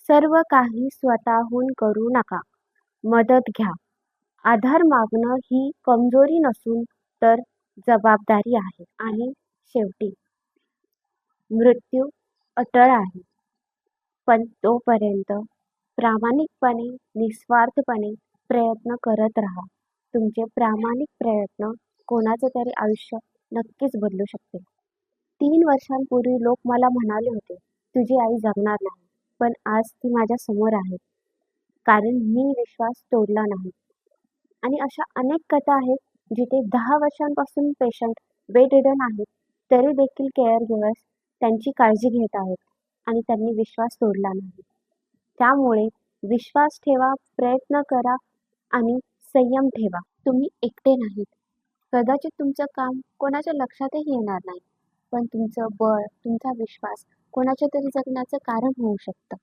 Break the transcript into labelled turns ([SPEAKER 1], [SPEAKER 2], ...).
[SPEAKER 1] सर्व काही स्वतःहून करू नका. मदत घ्या. आधार मागणं ही कमजोरी नसून तर जबाबदारी आहे. आणि शेवटी मृत्यू अटळ आहे. पण तोपर्यंत प्रामाणिकपणे, निस्वार्थपणे प्रयत्न करत राहा. तुमचे प्रामाणिक प्रयत्न कोणाचं तरी आयुष्य नक्कीच बदलू शकतील. 3 वर्षांपूर्वी लोक मला म्हणाले होते, तुझी आई जगणार नाही. पण आज ती माझ्या समोर आहे. कारण मी विश्वास तोडला नाही. आणि अशा अनेक कथा आहेत जिथे 10 वर्षांपासून पेशंट बेडरिडन आहेत, तरी देखील केअर गिव्हर्स त्यांची काळजी घेत आहेत आणि त्यांनी विश्वास तोडला नाही. त्यामुळे विश्वास ठेवा, प्रयत्न करा आणि संयम ठेवा. तुम्ही एकटे नाहीत. कदाचित तुमचं काम कोणाच्या लक्षातही येणार नाही, पण तुमचं बळ, तुमचा विश्वास कोणाच्या तरी जगण्याचं कारण होऊ शकतं.